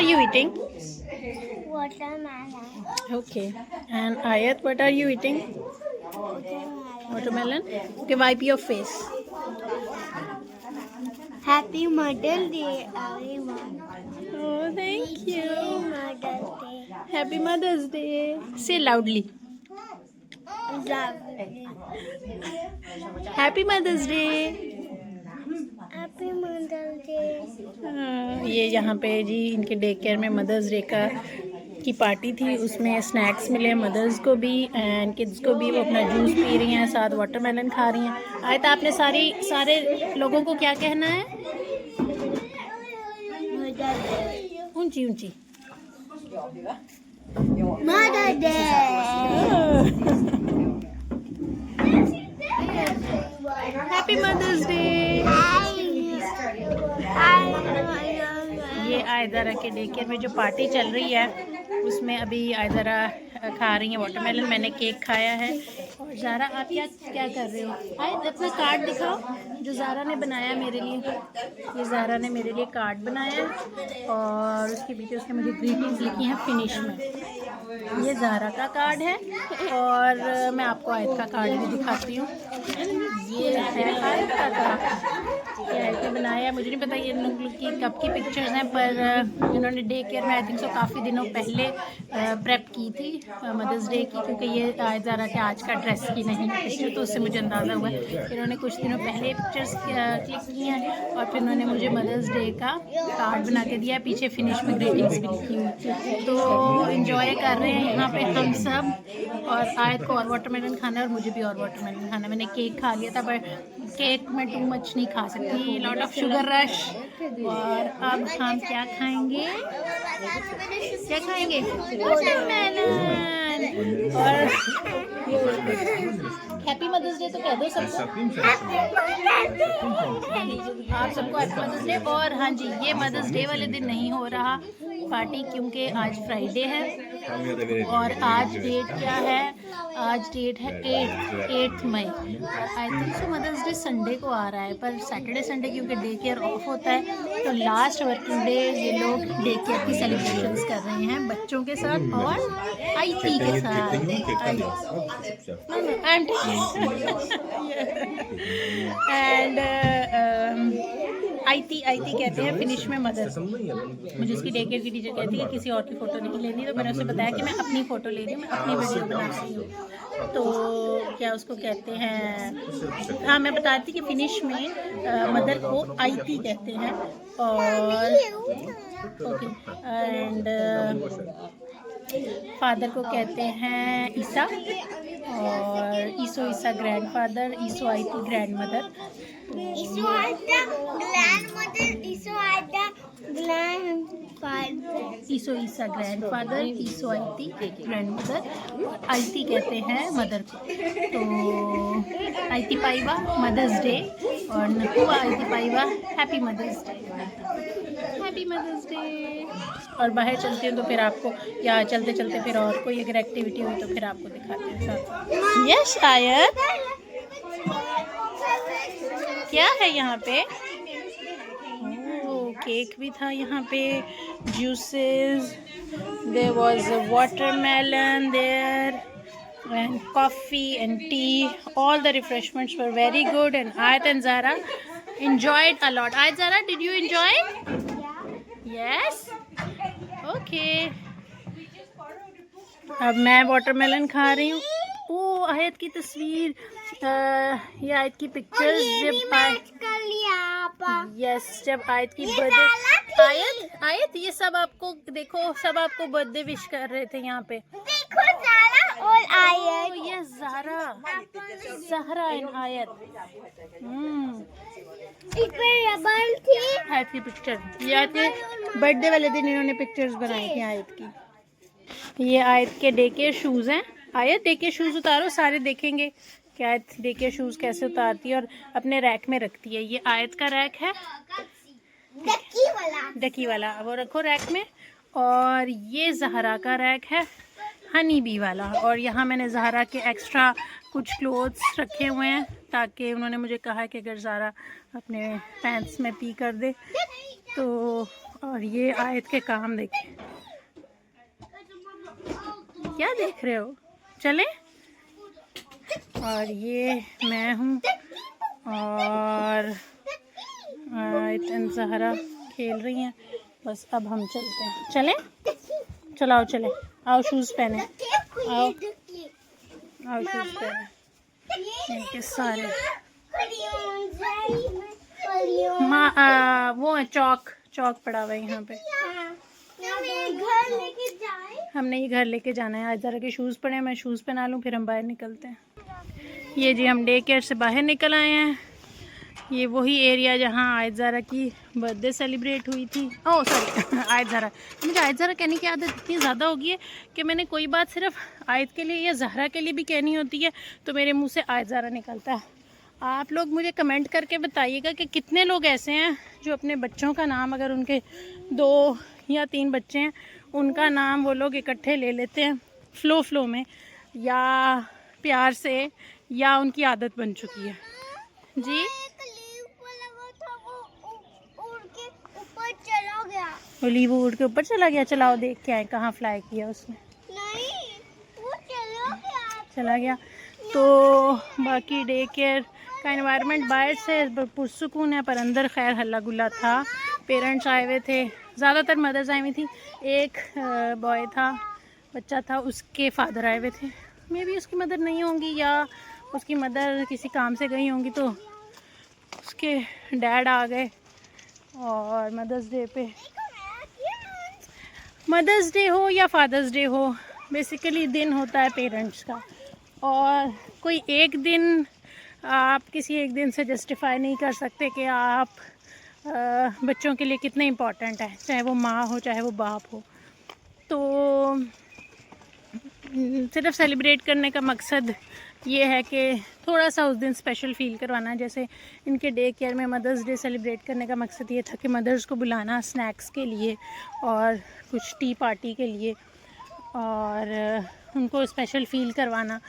you eating? Watermelon. Okay. And Ayat, what are you eating? Watermelon. Watermelon. Okay, wipe your face. Happy Mother's Day, everyone. Oh, thank you. Mother's Day. Happy Mother's Day. Say loudly. Lovely. Happy Mother's Day. Happy Mother's Day. ये यहाँ पे जी इनके day care में mother's day का की party थी, उसमें snacks मिले मदर्स को भी एंड किड्स को भी। वो अपना जूस पी रही हैं, साथ वाटरमेलन खा रही हैं। आयत, आपने सारे लोगों को क्या कहना है? ऊंची ऊंची। Mother's Day. Happy mother's day. ये आयदरा के डे केयर में जो पार्टी चल रही है उसमें अभी आयदरा खा रही है वाटरमेलन, मैंने केक खाया है। और ज़ारा, आप क्या कर रहे हो? आयत, अपना कार्ड दिखाओ जो ज़ारा ने बनाया मेरे लिए। ये ज़ारा ने मेरे लिए कार्ड बनाया है और उसके पीछे उसने मुझे ग्रीटिंग्स लिखी हैं फिनिश में। ये ज़ारा का कार्ड है और मैं आपको आयत का कार्ड भी दिखाती हूँ। ये है आयत का कार्ड, ये आयत ने बनाया। मुझे नहीं पता ये इन लोगों की कब की पिक्चर्स हैं, पर इन्होंने डे केयर में आई थिंक सो काफ़ी दिनों पहले प्रेप की थी मदर्स डे की, क्योंकि ये आयत ज़ारा के आज का ड्रेस की नहीं है पिक्चर, तो उससे मुझे अंदाज़ा हुआ इन्होंने कुछ दिनों पहले पिक्चर्स क्लिक की हैं और फिर इन्होंने मुझे मदर्स डे का कार्ड बना के दिया। पीछे फिनिश में ग्रीटिंग्स भी लिखी हुई, तो इन्जॉय कर रहे हैं यहाँ पे हम सब। और आयत को और वाटरमेलन खाना है और मुझे भी और वाटरमेलन खाना है। मैंने केक खा लिया था पर केक में टू मच नहीं खा सकती, लॉट ऑफ शुगर रश। और अब हम क्या खाएंगे? वाटरमेलन। और हैप्पी मदर्स डे तो कह दो सबको। आप सबको हैप्पी मदर्स डे। और हाँ जी, ये मदर्स डे वाले दिन नहीं हो रहा पार्टी क्योंकि आज फ्राइडे है और आज डेट क्या है? आज डेट है 8 मई। I think so mother's day Sunday को आ रहा है, पर सैटरडे संडे क्योंकि डे केयर ऑफ होता है तो लास्ट वर्किंग डे ये लोग डे केयर की सेलिब्रेशंस कर रहे हैं बच्चों के साथ और आईटी के साथ। एंड आईटी कहते हैं फिनिश में मदर। मुझे उसकी डे केयर की टीचर कहती है कि किसी और की फ़ोटो नहीं लेनी, तो मैंने उसे बताया कि मैं अपनी फ़ोटो ले रही हूँ, मैं अपनी वीडियो बना रही हूँ। तो क्या उसको कहते हैं, हाँ मैं बताती कि फिनिश में मदर को आईटी कहते हैं और ओके, एंड फादर को कहते हैं ईसा और ईसा ग्रैंडफादर, ईसो आईती ग्रैंड मदर। ईसा ग्रैंडफादर, ईसो आईती ग्रैंड मदर और आईती कहते हैं मदर को। तो आईती पाइवा मदर्स डे और नकुआ आईती पाइवा happy mother's day. Happy mother's day. और बाहर चलते हैं तो फिर आपको, या चलते चलते फिर और कोई अगर एक्टिविटी हुई तो फिर आपको दिखाते हैं साथ। यस शायद क्या है यहाँ पे? ओह, केक भी था यहाँ पे, juices, there was a watermelon there and coffee and tea. All the refreshments were very good and Ayat and Zara enjoyed a lot. Ayat, Zara, did you enjoy? Yes? Okay. अब मैं watermelon खा रही हूँ। ओह, आयत की तस्वीर, ये आयत की पिक्चर्स जब आयत की बर्थडे। आयत ये सब आपको देखो, सब आपको बर्थडे विश कर रहे थे यहाँ पे। देखो ज़ारा और आयत। ये ज़हरा एंड आयत। इस पे रबड़ थी। आयत की पिक्चर, ये आयत के बर्थडे वाले दिन इन्होंने पिक्चर्स बनाई थी आयत की। ये आयत के डे केयर शूज़ हैं। आयत, डे केयर शूज़ उतारो, सारे देखेंगे कि आयत डे केयर शूज़ कैसे उतारती है और अपने रैक में रखती है। ये आयत का रैक है, डकी वाला, वो रखो रैक में। और ये ज़हरा का रैक है, हनी बी वाला। और यहाँ मैंने ज़हरा के एक्स्ट्रा कुछ क्लोथ्स रखे हुए हैं ताकि उन्होंने मुझे कहा कि अगर ज़हरा अपने पैंट्स में पी कर दे तो और ये आयत के काम देखें, क्या देख रहे हो, चले। और ये मैं हूँ और आयत ज़हरा खेल रही हैं। बस अब हम चलते हैं, चलें, चलाओ चले, आओ शूज़ पहने, आओ आओ शूज़ पहने। इनके सारे वो है चौक पड़ा हुआ है यहाँ पे। हमने ये घर लेके जाना है। आज ज़रा के शूज़ पड़े हैं, मैं शूज़ पहना लूँ फिर हम बाहर निकलते हैं। ये जी हम डे केयर से बाहर निकल आए हैं। ये वही एरिया जहाँ आयत ज़रा की बर्थडे सेलिब्रेट हुई थी। ओह सॉरी आयत ज़रा, मुझे आयत ज़रा कहने की आदत इतनी ज़्यादा हो गई है कि मैंने कोई बात सिर्फ आयत के लिए या ज़हरा के लिए भी कहनी होती है तो मेरे मुंह से आयत ज़रा निकलता है। आप लोग मुझे कमेंट करके बताइएगा कि कितने लोग ऐसे हैं जो अपने बच्चों का नाम, अगर उनके 2 या 3 बच्चे हैं, उनका नाम वो लोग इकट्ठे ले लेते हैं फ़्लो में, या प्यार से, या उनकी आदत बन चुकी है जी। ओलीव उड़ के ऊपर चला गया, चलाओ देख के आए कहाँ फ्लाई किया उसने। नहीं, वो चला गया। तो बाकी डे केयर का एनवायरनमेंट बाहर से पुरसुकून है, पर अंदर खैर हल्ला गुल्ला था। पेरेंट्स आए हुए थे, ज़्यादातर मदर्स आई हुई थी। एक बॉय था, बच्चा था, उसके फादर आए हुए थे। मे भी उसकी मदर नहीं होंगी या उसकी मदर किसी काम से गई होंगी, तो उसके डैड आ गए। और मदर्स डे हो या फादर्स डे हो, बेसिकली दिन होता है पेरेंट्स का। और कोई एक दिन, आप किसी एक दिन से जस्टिफाई नहीं कर सकते कि आप बच्चों के लिए कितने इम्पोर्टेंट है, चाहे वो माँ हो चाहे वो बाप हो। तो सिर्फ सेलिब्रेट करने का मकसद ये है कि थोड़ा सा उस दिन स्पेशल फ़ील करवाना। जैसे इनके डे केयर में मदर्स डे सेलिब्रेट करने का मकसद ये था कि मदर्स को बुलाना स्नैक्स के लिए और कुछ टी पार्टी के लिए, और उनको स्पेशल फ़ील करवाना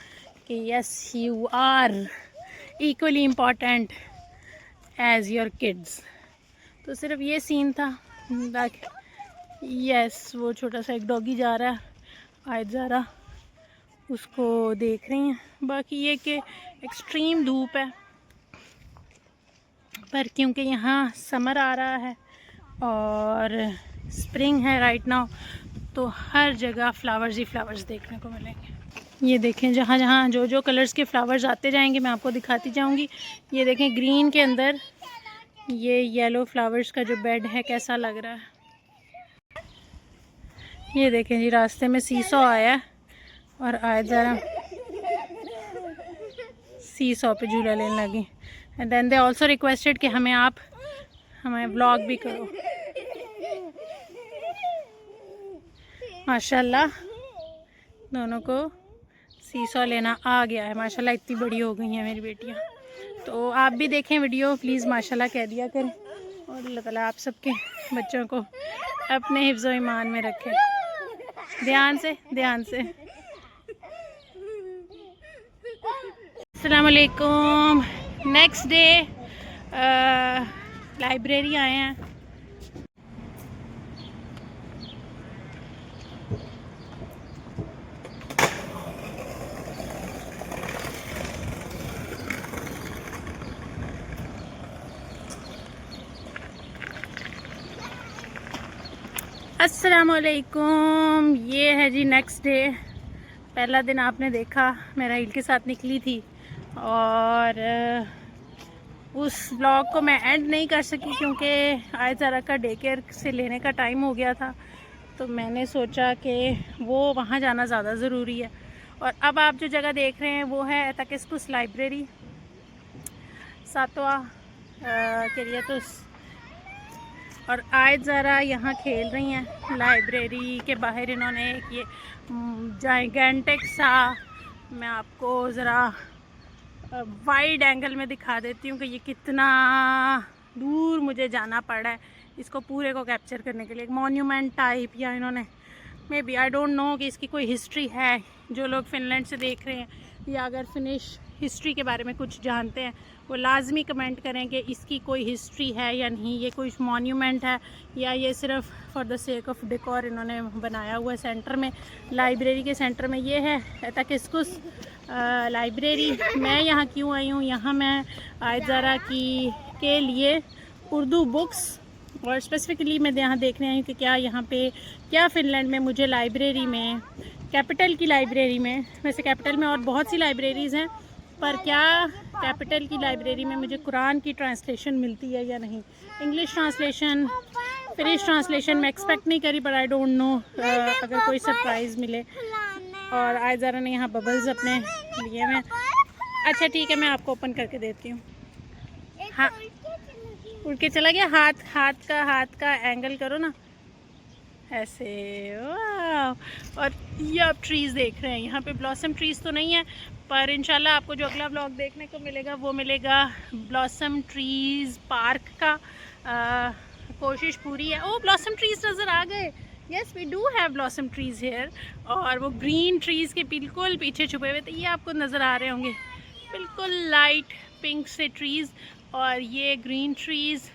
कि yes you are equally important as your kids. तो सिर्फ ये सीन था। यस वो छोटा सा एक डॉगी जा रहा है, आयत ज़रा उसको देख रही हैं। बाकी ये कि एक्सट्रीम धूप है, पर क्योंकि यहाँ समर आ रहा है और स्प्रिंग है राइट नाउ, तो हर जगह फ्लावर्स ही फ्लावर्स देखने को मिलेंगे। ये देखें, जहाँ जहाँ जो जो कलर्स के फ्लावर्स आते जाएंगे मैं आपको दिखाती जाऊंगी। ये देखें ग्रीन के अंदर ये येलो फ्लावर्स का जो बेड है कैसा लग रहा है। ये देखें जी, रास्ते में सीसॉ आया है और आयत ज़रा सीसॉ पे झूला लेने लगी। And then they also requested कि हमें व्लॉग भी करो। माशाल्लाह दोनों को सीसॉ लेना आ गया है। माशाल्लाह इतनी बड़ी हो गई हैं मेरी बेटियाँ। तो आप भी देखें वीडियो प्लीज़, माशाल्लाह कह दिया करें। और अल्लाह ताला आप सबके बच्चों को अपने हिफ्ज़ व ईमान में रखें। ध्यान से। अस्सलाम वालेकुम। नेक्स्ट डे लाइब्रेरी आए हैं। अस्सलाम वालेकुम। ये है जी नेक्स्ट डे। पहला दिन आपने देखा मैं राहील के साथ निकली थी और उस व्लॉग को मैं एंड नहीं कर सकी क्योंकि आयत ज़रा का डे केयर से लेने का टाइम हो गया था। तो मैंने सोचा कि वो वहाँ जाना ज़्यादा ज़रूरी है। और अब आप जो जगह देख रहे हैं वो है तकिस्कुस लाइब्रेरी, सातवा केरियतुस। और आयत ज़रा यहाँ खेल रही हैं। लाइब्रेरी के बाहर इन्होंने एक ये जाइगेंटिक सा, मैं आपको ज़रा वाइड एंगल में दिखा देती हूँ कि ये कितना दूर मुझे जाना पड़ा है इसको पूरे को कैप्चर करने के लिए। एक मॉन्यूमेंट टाइप, या इन्होंने maybe I don't know कि इसकी कोई हिस्ट्री है। जो लोग फ़िनलैंड से देख रहे हैं या अगर फिनिश हिस्ट्री के बारे में कुछ जानते हैं वो लाजमी कमेंट करें कि इसकी कोई हिस्ट्री है या नहीं, ये कोई मॉन्यूमेंट है या ये सिर्फ for the sake of decor इन्होंने बनाया हुआ है। सेंटर में, लाइब्रेरी के सेंटर में ये है तकिस्कुस लाइब्रेरी। मैं यहाँ क्यों आई हूँ, यहाँ मैं आयज़ारा के लिए उर्दू बुक्स और स्पेसिफ़िकली मैं यहाँ देखने आई हूँ कि क्या फ़िनलैंड में मुझे लाइब्रेरी में, कैपिटल की लाइब्रेरी में, वैसे कैपिटल में और बहुत सी लाइब्रेरीज़ हैं, पर क्या कैपिटल की लाइब्रेरी में मुझे कुरान की ट्रांसलेशन मिलती है या नहीं। इंग्लिश ट्रांसलेशन, फिनिश ट्रांसलेशन मैं एक्सपेक्ट नहीं करी, पर आई डोंट नो अगर कोई सरप्राइज़ मिले। और आयज़ारा ने यहाँ बबल्स अपने लिए में, अच्छा ठीक है मैं आपको ओपन करके देती हूँ। हाँ उड़ के चला गया, हाथ का एंगल करो ना ऐसे, वाह। और ये आप ट्रीज़ देख रहे हैं, यहाँ पे ब्लॉसम ट्रीज़ तो नहीं है, पर इंशाल्लाह आपको जो अगला ब्लॉग देखने को मिलेगा वो मिलेगा ब्लॉसम ट्रीज़ पार्क का। कोशिश पूरी है। ओ ब्लॉसम ट्रीज़ नज़र आ गए, yes we do have blossom trees here. और वो ग्रीन ट्रीज़ के बिल्कुल पीछे छुपे हुए थे, ये आपको नज़र आ रहे होंगे, बिल्कुल लाइट पिंक से ट्रीज़, और ये ग्रीन ट्रीज़।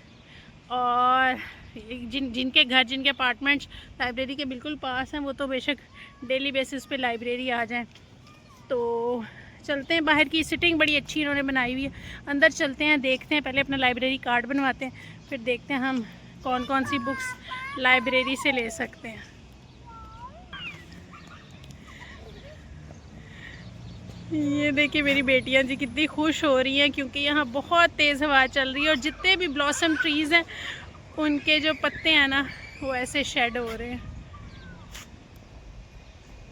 और जिनके घर, जिनके अपार्टमेंट्स लाइब्रेरी के बिल्कुल पास हैं, वो तो बेशक डेली बेसिस पे लाइब्रेरी आ जाएं। तो चलते हैं, बाहर की सिटिंग बड़ी अच्छी इन्होंने बनाई हुई है, अंदर चलते हैं, देखते हैं, पहले अपना लाइब्रेरी कार्ड बनवाते हैं, फिर देखते हैं हम कौन कौन सी बुक्स लाइब्रेरी से ले सकते हैं। ये देखिए मेरी बेटियां जी कितनी खुश हो रही हैं, क्योंकि यहाँ बहुत तेज़ हवा चल रही है और जितने भी ब्लॉसम ट्रीज़ हैं उनके जो पत्ते हैं ना वो ऐसे शेड हो रहे हैं।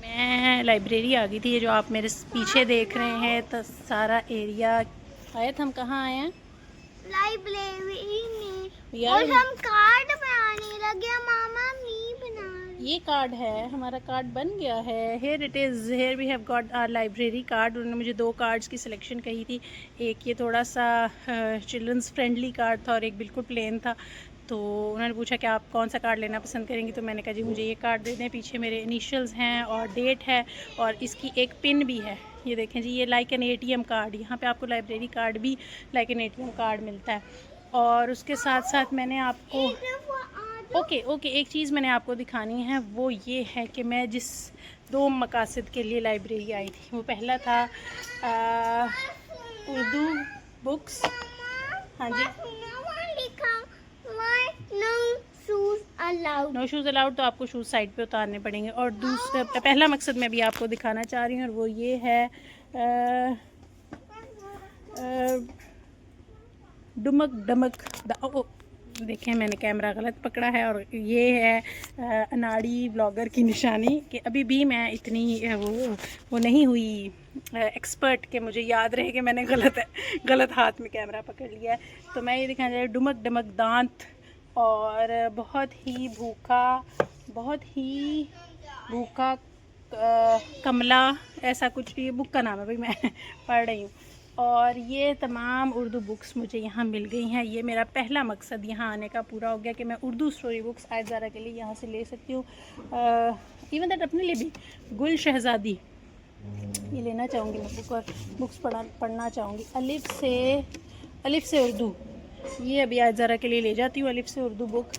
मैं लाइब्रेरी आ गई थी, ये जो आप मेरे पीछे देख रहे हैं तो सारा एरिया। आयत हम कहाँ आए हैं? लाइब्रेरी में। यार और हम कार्ड बनाने लगे, मामा नहीं बना रही। ये कार्ड है, हमारा कार्ड बन गया है। Here it is, here we have got our library card. उन्होंने मुझे 2 कार्ड्स की सिलेक्शन कही थी, एक ये थोड़ा सा चिल्ड्रंस फ्रेंडली कार्ड था और एक बिल्कुल प्लेन था। तो उन्होंने पूछा कि आप कौन सा कार्ड लेना पसंद करेंगी, तो मैंने कहा जी मुझे ये कार्ड दे दें। पीछे मेरे इनिशियल्स हैं और डेट है और इसकी एक पिन भी है। ये देखें जी, ये लाइक एन ATM कार्ड, यहाँ पे आपको लाइब्रेरी कार्ड भी लाइक एन ATM कार्ड मिलता है। और उसके साथ साथ मैंने आपको ओके एक चीज़ मैंने आपको दिखानी है, वो ये है कि मैं जिस 2 मकासद के लिए लाइब्रेरी आई थी, वो पहला था उर्दू बुक्स। हाँ जी, नो शूज़ अलाउड, तो आपको शूज़ साइड पे उतारने पड़ेंगे। और दूसरा पहला मकसद मैं भी आपको दिखाना चाह रही हूँ, और वो ये है देखें मैंने कैमरा गलत पकड़ा है, और ये है अनाड़ी ब्लॉगर की निशानी कि अभी भी मैं इतनी वो नहीं हुई एक्सपर्ट कि मुझे याद रहे कि मैंने गलत हाथ में कैमरा पकड़ लिया है। तो मैं ये दिखाना चाह रही हूँ, डुमक डमक दांत, और बहुत ही भूखा कमला, ऐसा कुछ, ये बुक का नाम है भाई, मैं पढ़ रही हूँ। और ये तमाम उर्दू बुक्स मुझे यहाँ मिल गई हैं। ये मेरा पहला मकसद यहाँ आने का पूरा हो गया कि मैं उर्दू स्टोरी बुक्स आयज़ारा के लिए यहाँ से ले सकती हूँ। इवन दैट अपने लिए भी गुल शहज़ादी ये लेना चाहूँगी मैं बुक, और बुक्स पढ़ना चाहूँगी। अलिफ से उर्दू, ये अभी आयज़ारा के लिए ले जाती हूँ अलिफ से उर्दू बुक,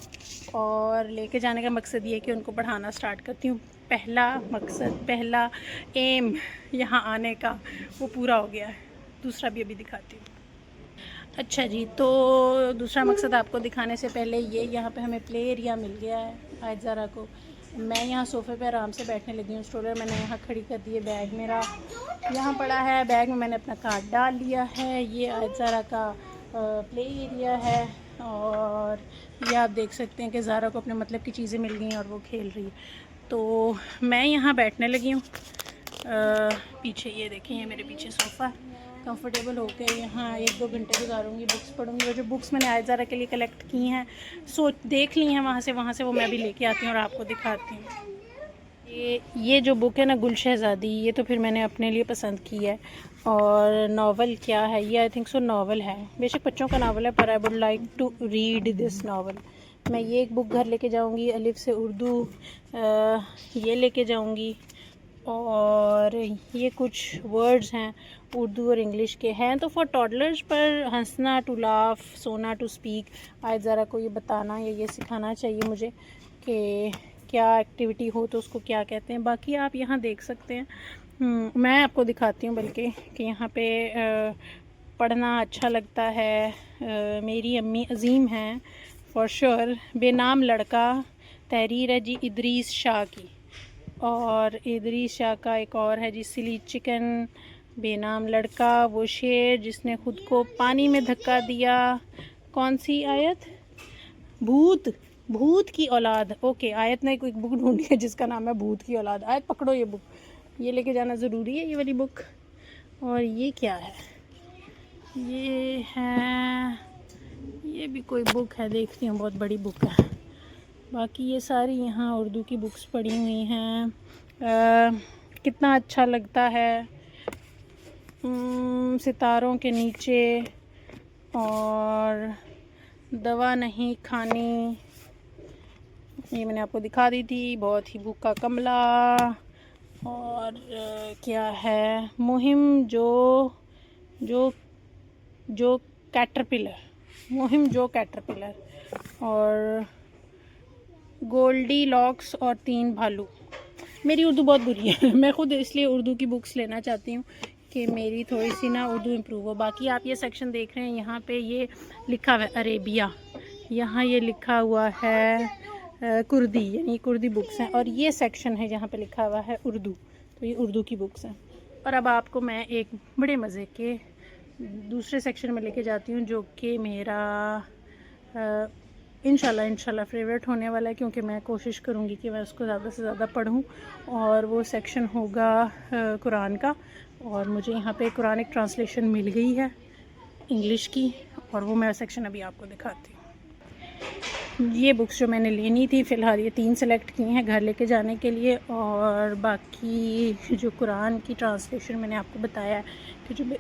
और लेके जाने का मकसद ये है कि उनको पढ़ाना स्टार्ट करती हूँ। पहला एम यहाँ आने का वो पूरा हो गया है, दूसरा भी अभी दिखाती हूँ। अच्छा जी, तो दूसरा मकसद आपको दिखाने से पहले ये यहाँ पे हमें प्ले एरिया मिल गया है आयज़ारा को। मैं यहाँ सोफ़े पे आराम से बैठने लगी हूँ। स्ट्रोलर मैंने यहाँ खड़ी कर दी है, बैग मेरा यहाँ पड़ा है, बैग में मैंने अपना कार्ड डाल लिया है। ये आयज़ारा का प्ले एरिया है, और ये आप देख सकते हैं कि ज़ारा को अपने मतलब की चीज़ें मिल गई हैं और वो खेल रही है। तो मैं यहाँ बैठने लगी हूँ। पीछे ये देखें, ये मेरे पीछे सोफ़ा, कंफर्टेबल होकर यहाँ 1-2 घंटे गुजारूँगी, बुक्स पढ़ूँगी। वो जो बुक्स मैंने आयज़ारा के लिए कलेक्ट की हैं, देख ली हैं वहाँ से वो मैं भी लेके आती हूँ और आपको दिखाती हूँ। ये जो बुक है ना, गुल शहज़ादी, ये तो फिर मैंने अपने लिए पसंद की है। और नावल क्या है ये, आई थिंक सो नावल है, बेशक बच्चों का नावल है, पर I would like to read this novel. मैं ये एक बुक घर लेके जाऊँगी, अलिफ से उर्दू ये लेके जाऊँगी। और ये कुछ वर्ड्स हैं उर्दू और इंग्लिश के हैं, तो फॉर टॉडलर्स, पर हंसना टू लाफ, सोना टू स्पीक। आज ज़रा को ये बताना या ये सिखाना चाहिए मुझे कि क्या एक्टिविटी हो तो उसको क्या कहते हैं। बाकी आप यहाँ देख सकते हैं, मैं आपको दिखाती हूँ बल्कि कि यहाँ पे पढ़ना अच्छा लगता है। मेरी अम्मी अजीम हैं फॉर श्योर। बेनाम लड़का तहरीर है जी इदरीस शाह की, और इदरीस शाह का एक और है जी सिली चिकन। बेनाम लड़का वो शेर जिसने खुद को पानी में धक्का दिया। कौन सी आयत? भूत, भूत की औलाद। ओके, आयत ने कोई बुक ढूंढी है जिसका नाम है भूत की औलाद। आयत पकड़ो ये बुक, ये लेके जाना ज़रूरी है, ये वाली बुक। और ये क्या है? ये है, ये भी कोई बुक है, देखती हूँ, बहुत बड़ी बुक है। बाकी ये सारी यहाँ उर्दू की बुक्स पढ़ी हुई हैं। कितना अच्छा लगता है सितारों के नीचे, और दवा नहीं खानी, ये मैंने आपको दिखा दी थी। बहुत ही भूखा कमला, और क्या है, मुहिम जो जो जो कैटरपिलर, मुहिम जो कैटरपिलर, और गोल्डी लॉक्स और 3 भालू। मेरी उर्दू बहुत बुरी है मैं खुद इसलिए उर्दू की बुक्स लेना चाहती हूँ कि मेरी थोड़ी सी ना उर्दू इम्प्रूव हो। बाकी आप ये सेक्शन देख रहे हैं, यहाँ पे ये लिखा हुआ है अरेबिया, यहाँ ये लिखा हुआ है कुर्दी, यानी कुर्दी बुक्स हैं। और ये सेक्शन है जहाँ पे लिखा हुआ है उर्दू, तो ये उर्दू की बुक्स हैं। और अब आपको मैं एक बड़े मज़े के दूसरे सेक्शन में लेके जाती हूँ, जो कि मेरा इंशाल्लाह फेवरेट होने वाला है, क्योंकि मैं कोशिश करूँगी कि मैं उसको ज़्यादा से ज़्यादा पढूँ। और वो सेक्शन होगा कुरान का, और मुझे यहाँ पे कुरानिक ट्रांसलेशन मिल गई है इंग्लिश की, और वो मैं सेक्शन अभी आपको दिखाती हूँ। ये बुक्स जो मैंने लेनी थी, फ़िलहाल ये 3 सेलेक्ट की हैं घर लेके जाने के लिए। और बाकी जो कुरान की ट्रांसलेशन मैंने आपको बताया है कि जो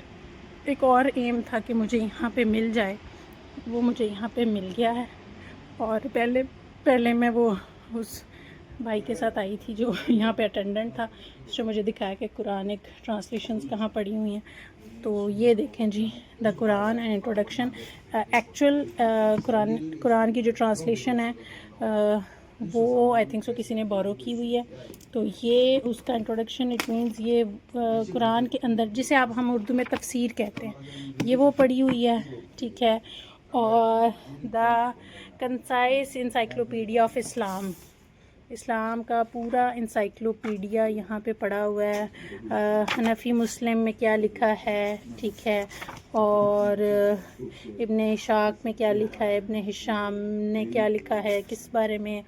एक और एम था कि मुझे यहाँ पे मिल जाए, वो मुझे यहाँ पे मिल गया है। और पहले मैं वो उस भाई के साथ आई थी जो यहाँ पे अटेंडेंट था, जो मुझे दिखाया कि कुरानिक ट्रांसलेशंस कहाँ पड़ी हुई हैं। तो ये देखें जी, the Quran and introduction. Actual Quran की जो ट्रांसलेशन है वो आई थिंक सो किसी ने बोरो की हुई है। तो ये उसका इंट्रोडक्शन, इट मीन्स ये कुरान के अंदर जिसे आप हम उर्दू में तफसीर कहते हैं, ये वो पड़ी हुई है, ठीक है। और the concise encyclopaedia of Islam, Islam का पूरा इंसाइक्लोपीडिया यहाँ पे पड़ा हुआ है। हनफी मुस्लिम में क्या लिखा है, ठीक है, और इब्ने इशाक में क्या लिखा है, इब्ने हिशाम ने क्या लिखा है किस बारे में,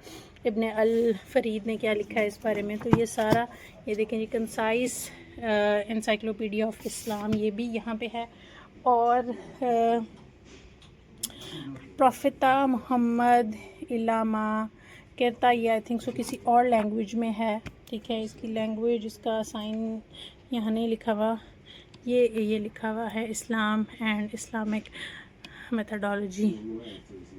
इब्ने अल फरीद ने क्या लिखा है इस बारे में। तो ये सारा, ये देखें जी, कंसाइज इंसाइक्लोपीडिया ऑफ इस्लाम, ये भी यहाँ पे है। और प्रोफेता मोहम्मद इलामा कहता, ये आई थिंक सो किसी और लैंग्वेज में है, ठीक है। इसकी लैंग्वेज, इसका साइन यहाँ नहीं लिखा हुआ, ये लिखा हुआ है इस्लाम एंड इस्लामिक मेथडोलॉजी।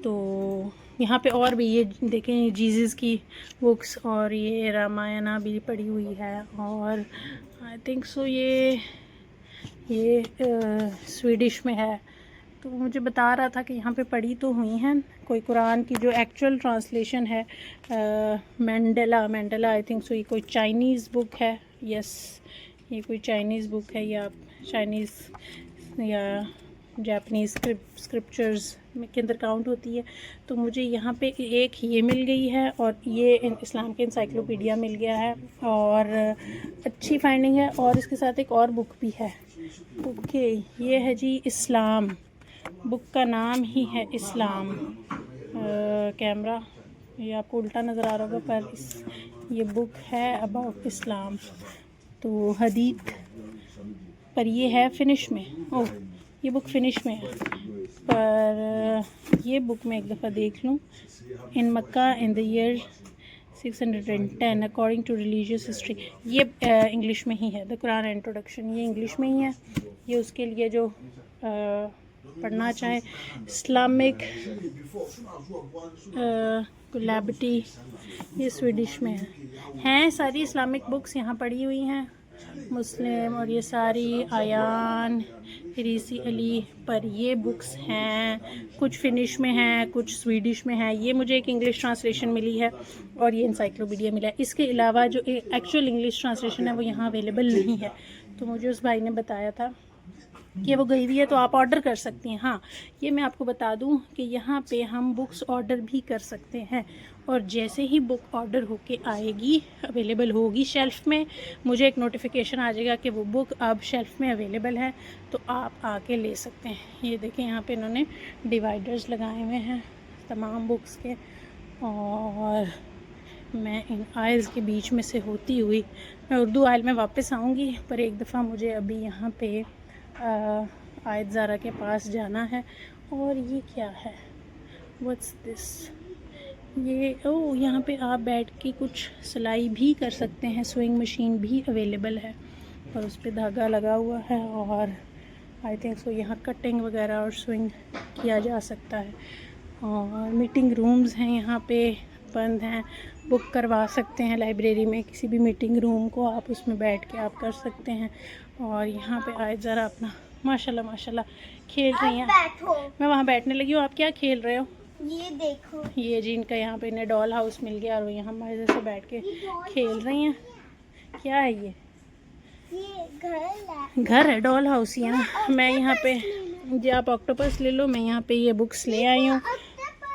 तो यहाँ पे और भी ये देखें, जीसस की बुक्स, और ये रामायणा भी पड़ी हुई है। और आई थिंक सो ये स्वीडिश में है। तो मुझे बता रहा था कि यहाँ पे पढ़ी तो हुई हैं कोई कुरान की जो एक्चुअल ट्रांसलेशन है। मंडेला आई थिंक सो ये कोई चाइनीज़ बुक है, यस, ये कोई चाइनीज़ बुक है, या चाइनीज़ या जापानीज़ स्क्रिप्चर्स के अंदर काउंट होती है। तो मुझे यहाँ पे एक ये मिल गई है, और ये इस्लाम के इंसाइक्लोपीडिया मिल गया है, और अच्छी फाइंडिंग है। और इसके साथ एक और बुक भी है, ओके, ये है जी इस्लाम, बुक का नाम ही है इस्लाम। कैमरा ये आपको उल्टा नज़र आ रहा होगा, पर ये बुक है अबाउट इस्लाम। तो हदीथ पर ये है फिनिश में, ओह ये बुक फिनिश में है, पर ये बुक मैं एक दफ़ा देख लूँ। In Mecca in the year 610 according to religious history, ये इंग्लिश में ही है। द कुरान इंट्रोडक्शन, ये इंग्लिश में ही है। ये उसके लिए जो पढ़ना चाहें। इस्लामिक कोलैबिटी, ये स्वीडिश में हैं सारी इस्लामिक बुक्स यहाँ पड़ी हुई हैं, मुस्लिम, और ये सारी आयान रिसी अली पर ये बुक्स हैं। कुछ फिनिश में हैं, कुछ स्वीडिश में हैं। ये मुझे एक इंग्लिश ट्रांसलेशन मिली है और ये इंसाइक्लोपीडिया मिला है। इसके अलावा जो एक्चुअल इंग्लिश ट्रांसलेशन है वो यहाँ अवेलेबल नहीं है, तो मुझे उस भाई ने बताया था कि वो गई हुई है, तो आप ऑर्डर कर सकती हैं। हाँ, ये मैं आपको बता दूं कि यहाँ पे हम बुक्स ऑर्डर भी कर सकते हैं, और जैसे ही बुक ऑर्डर होके आएगी, अवेलेबल होगी शेल्फ़ में, मुझे एक नोटिफिकेशन आ जाएगा कि वो बुक अब शेल्फ़ में अवेलेबल है, तो आप आके ले सकते हैं। ये देखें, यहाँ पे इन्होंने डिवाइडर्स लगाए हुए हैं तमाम बुक्स के, और मैं इन आयल्स के बीच में से होती हुई मैं उर्दू आयल में वापस आऊँगी, पर एक दफ़ा मुझे अभी यहाँ पे आयत ज़ारा के पास जाना है। और ये क्या है, व्हाट्स दिस, ये यहाँ पे आप बैठ के कुछ सिलाई भी कर सकते हैं, स्विंग मशीन भी अवेलेबल है और उस पर धागा लगा हुआ है, और आई थिंक सो यहाँ कटिंग वगैरह और स्विंग किया जा सकता है। और मीटिंग रूम्स हैं यहाँ पे, बंद हैं, बुक करवा सकते हैं लाइब्रेरी में किसी भी मीटिंग रूम को, आप उसमें बैठ के आप कर सकते हैं। और यहाँ पे आए ज़रा अपना माशाल्लाह माशाल्लाह खेल रही हैं। मैं वहाँ बैठने लगी हूँ, आप क्या खेल रहे हो? ये देखो, ये जी इनका यहाँ पे इन्हें डॉल हाउस मिल गया और वो यहाँ मज़े से बैठ के खेल रही हैं। क्या है ये घर है, डॉल हाउस ही है ना। मैं यहाँ पे जी आप ऑक्टोपस ले लो, मैं यहाँ पे ये बुक्स ले आई हूँ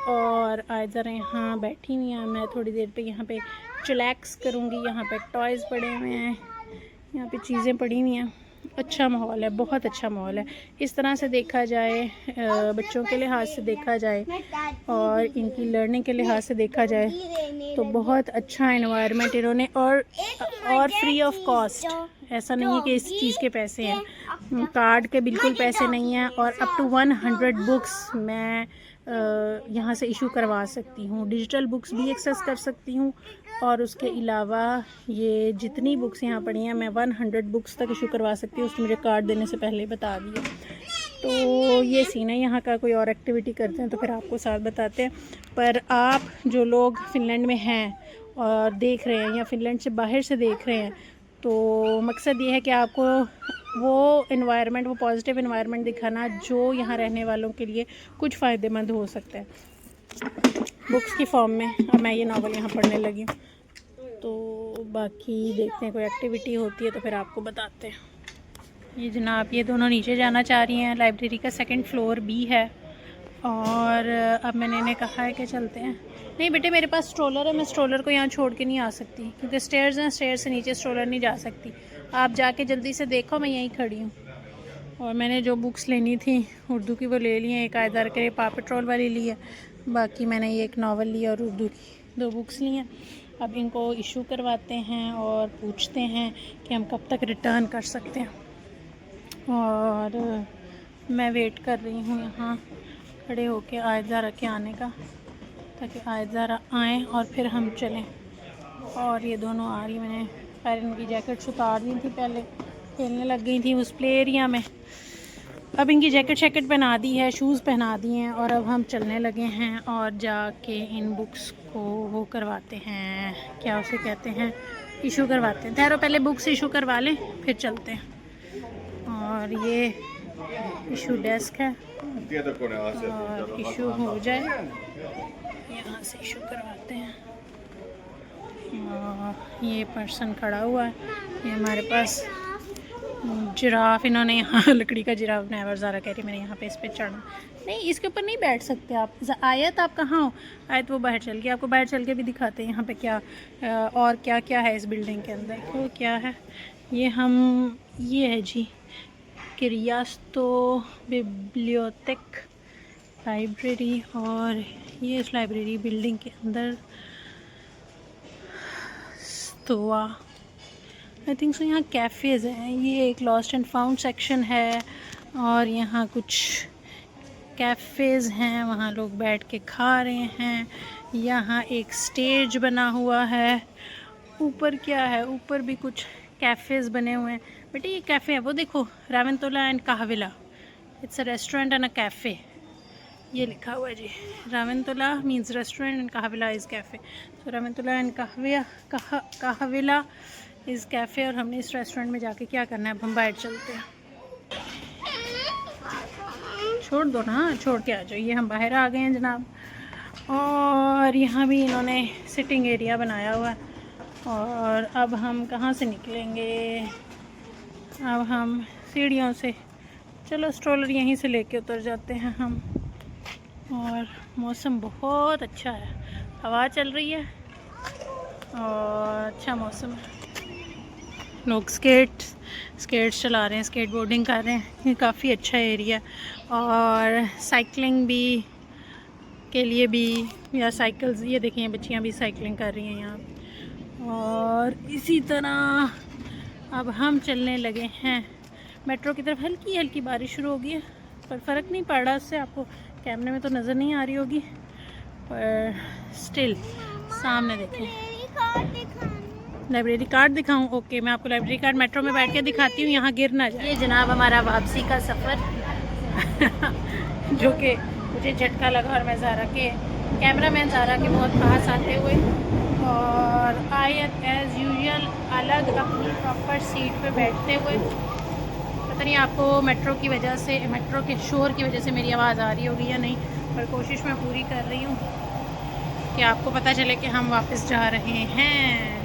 और आज ज़रा यहाँ बैठी हुई हैं। मैं थोड़ी देर पे यहाँ पे चिलैक्स करूँगी। यहाँ पे टॉयज़ पड़े हुए हैं, यहाँ पे चीज़ें पड़ी हुई हैं। अच्छा माहौल है, बहुत अच्छा माहौल है। इस तरह से देखा जाए, बच्चों के लिहाज से देखा जाए और इनकी लर्निंग के लिहाज से देखा जाए तो बहुत अच्छा एनवायरनमेंट इन्होंने, और फ्री ऑफ कॉस्ट। ऐसा नहीं है कि इस चीज़ के पैसे हैं, कार्ड के बिल्कुल पैसे नहीं हैं। और अप टू 100 बुक्स मैं यहाँ से इशू करवा सकती हूँ। डिजिटल बुक्स भी एक्सेस कर सकती हूँ, और उसके अलावा ये जितनी बुक्स यहाँ पड़ी हैं मैं 100 बुक्स तक इशू करवा सकती हूँ। उसने मुझे कार्ड देने से पहले बता दिया। तो ये सीन है। यहाँ का कोई और एक्टिविटी करते हैं तो फिर आपको साथ बताते हैं। पर आप जो लोग फ़िनलैंड में हैं और देख रहे हैं या फ़िनलैंड से बाहर से देख रहे हैं, तो मकसद ये है कि आपको वो एनवायरनमेंट, वो पॉजिटिव एनवायरनमेंट दिखाना जो यहाँ रहने वालों के लिए कुछ फ़ायदेमंद हो सकता है बुक्स की फॉर्म में। अब मैं ये नावल यहाँ पढ़ने लगी हूँ, तो बाकी देखते हैं कोई एक्टिविटी होती है तो फिर आपको बताते हैं। ये जनाब, ये दोनों नीचे जाना चाह रही हैं। लाइब्रेरी का 2nd फ्लोर भी है, और अब मैंने इन्हें कहा है कि चलते हैं। नहीं बेटे, मेरे पास स्ट्रोलर है, मैं स्ट्रोलर को यहाँ छोड़ के नहीं आ सकती क्योंकि स्टेयर्स हैं, स्टेयर से नीचे स्ट्रोलर नहीं जा सकती। आप जाके जल्दी से देखो, मैं यहीं खड़ी हूँ। और मैंने जो बुक्स लेनी थी उर्दू की वो ले ली हैं। एक आयदार के पा पेट्रोल वाली ली है, बाकी मैंने ये एक नावल लिया और उर्दू की 2 बुक्स ली हैं। अब इनको इशू करवाते हैं और पूछते हैं कि हम कब तक रिटर्न कर सकते हैं। और मैं वेट कर रही हूँ यहाँ खड़े होके आयत ज़ारा के आने का, ताकि आयत ज़ारा आएँ और फिर हम चलें। और ये दोनों आ रही, मैंने खैर इनकी जैकेट्स उतार दी थी, पहले खेलने लग गई थी उस प्ले एरिया में। अब इनकी जैकेट पहना दी है, शूज़ पहना दिए हैं, और अब हम चलने लगे हैं और जाके इन बुक्स को वो करवाते हैं, क्या उसे कहते हैं, इशू करवाते हैं। ठहरो, पहले बुक्स इशू करवा लें फिर चलते हैं। और ये इशू डेस्क है, और इशू हो जाए यहाँ से इशू करवाते हैं। और ये पर्सन खड़ा हुआ है, ये हमारे पास जिराफ, इन्होंने यहाँ लकड़ी का जिराफ बनाया है। ज़ारा कह रही मैंने यहाँ पे इस पे चढ़ना नहीं, इसके ऊपर नहीं बैठ सकते आप। आयत आप कहाँ हो? आयत वो बाहर चल गई, आपको बाहर चल के भी दिखाते हैं यहाँ पे क्या और क्या क्या है इस बिल्डिंग के अंदर। तो क्या है ये है जी क्रियास्तो बिब्लियोटेक लाइब्रेरी, और ये इस लाइब्रेरी बिल्डिंग के अंदर स्तवा आई थिंक सो यहाँ कैफ़ेज़ हैं। ये एक लॉस्ट एंड फाउंड सेक्शन है, और यहाँ कुछ कैफ़ेज़ हैं, वहाँ लोग बैठ के खा रहे हैं। यहाँ एक स्टेज बना हुआ है। ऊपर क्या है, ऊपर भी कुछ कैफ़ेज़ बने हुए हैं। बेटे ये कैफ़े है, वो देखो, रावंतोला एंड कहविला, it's a restaurant and a cafe, ये लिखा हुआ है जी। रावंतुला मीन्स रेस्टोरेंट एंड कहविला इज़ कैफ़े। तो रावंतुला एंड कहविला इज़ कैफ़े। और हमने इस रेस्टोरेंट में जाके क्या करना है, अब हम बाहर चलते हैं। छोड़ दो ना, छोड़ के आ जाओ। ये हम बाहर आ गए हैं जनाब, और यहाँ भी इन्होंने सिटिंग एरिया बनाया हुआ है। और अब हम कहाँ से निकलेंगे, अब हम सीढ़ियों से, चलो स्ट्रोलर यहीं से लेके उतर जाते हैं हम। और मौसम बहुत अच्छा है, हवा चल रही है और अच्छा मौसम है। लोग स्केट्स चला रहे हैं, स्केट बोर्डिंग कर रहे हैं। ये काफ़ी अच्छा एरिया, और साइकिलिंग भी के लिए भी, या साइकिल्स, ये देखें बच्चियाँ भी साइकिलिंग कर रही हैं यहाँ। और इसी तरह अब हम चलने लगे हैं मेट्रो की तरफ। हल्की हल्की बारिश शुरू हो गई है, पर फ़र्क नहीं पड़ रहा उससे, आपको कैमरे में तो नज़र नहीं आ रही होगी, पर स्टिल सामने देखें। लाइब्रेरी कार्ड दिखाऊं? ओके, मैं आपको लाइब्रेरी कार्ड मेट्रो में बैठ के दिखाती हूँ, यहाँ गिर ना जाए। ये जनाब हमारा वापसी का सफ़र जो कि मुझे झटका लगा, और मैं ज़ारा के कैमरामैन ज़ारा के बहुत पास आते हुए, और आयत एज़ यूजुअल अलग अपनी प्रॉपर सीट पे बैठते हुए। पता नहीं आपको मेट्रो की वजह से, मेट्रो के शोर की वजह से मेरी आवाज़ आ रही होगी या नहीं, पर कोशिश मैं पूरी कर रही हूँ कि आपको पता चले कि हम वापस जा रहे हैं।